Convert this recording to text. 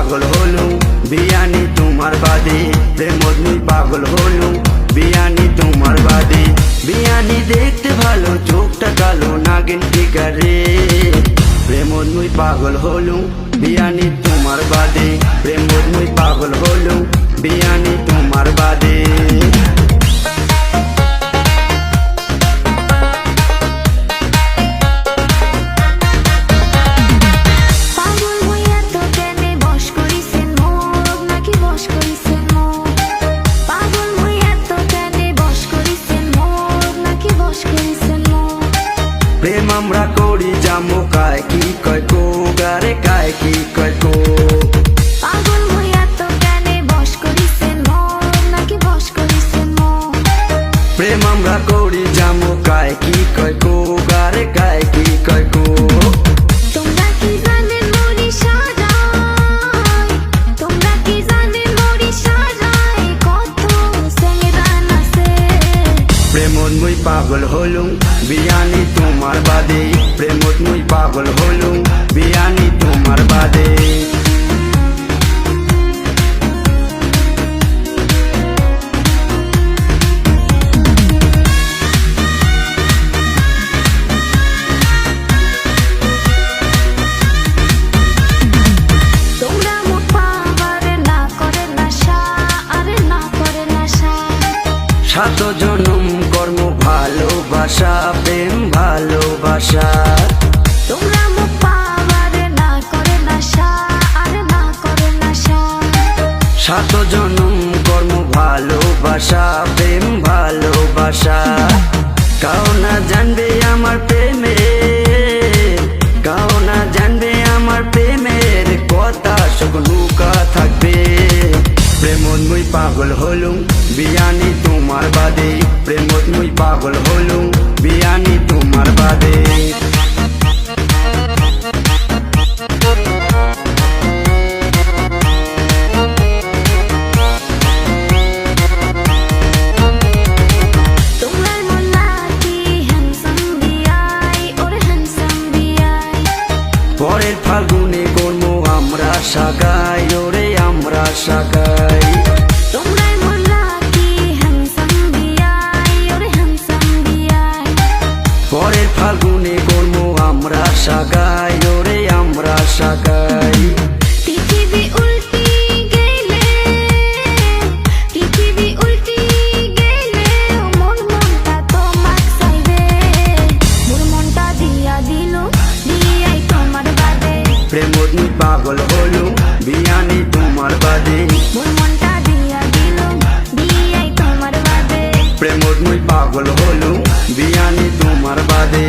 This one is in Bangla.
পাগল হলুম বিয়ানি তোমার বাদে প্রেমত মুই পাগল হলুম বিয়ানি তোমার বাদে বিয়ানি দেখতে ভালো চোখটা কালো নাগিন ফিগারে প্রেমত মুই পাগল হলুম বিয়ানি তোমার বাদে প্রেমত মুই পাগল হলুম বিয়ানি তোমার বাদে প্রেম আমরা করি জামো কায় কি কয় কো গারে কায় কি কয় কো পাগল হইয়া তো কেনে বশ করিছেন মোর নাকি বশ করিছেন মোর প্রেম আমরা করি জামো কায় কি কয় কো গারে কায় কি কয় কো তোমরা কি জানেন মোরি সাজাই তোমরা কি জানেন মোরি সাজাই কত সেঙ্গান আছে প্রেমত মুই পাগল হলুম বিয়ানি তোমার বাদে প্রেমত মুই পাগল হলুম বিয়ানি তোমার বাদে তোমরা মুখ পাবারে না করে নাশা আরে না করে নাশা সাত জনম কর্ম ভালোবাসা প্রেম ভালোবাসা তোমরা মুখ পাবারে না করে নাশা আরে না করে নাশা সাত জনম কর্ম ভালোবাসা প্রেম ভালোবাসা কাও না জানবে আমার প্রেমে কাও না জানবে আমার প্রেমের কথা সব লুকা থাকবে প্রেমত মুই পাগল হলুম বিয়ানি তোমার বাদে প্রেমত মুই পাগল হলুম বিয়ানি তোমার বাদে তোমরাই মোল্লা কি হ্যান্ডসাম বিয়াই ওরে হ্যান্ডসাম বিয়াই পরের ফাল্গুনে কর্ম আমরা সাগাই ওরে আমরা সাগাই তোমরাই মোল্লা কি হ্যান্ডসাম বিয়াই ওরে হ্যান্ডসাম বিয়াই পরের ফাল্গুনে কর্ম আমরা সাগাই ওরে আমরা সাগাই পৃথিবী উল্টি গেলে পৃথিবী উল্টি গেলে মোর মনটা তোমাক চাইবে মোর মনটা দিয়া দিল দিয়াই তোমার বাদে প্রেমত মুই পাগল হলুম বিয়ানি তোমার বাদে মোর মনটা দিয়া দিল দিয়াই তোমার বাদে প্রেমত মুই পাগল হলুম বিয়ানি তোমার বাদে।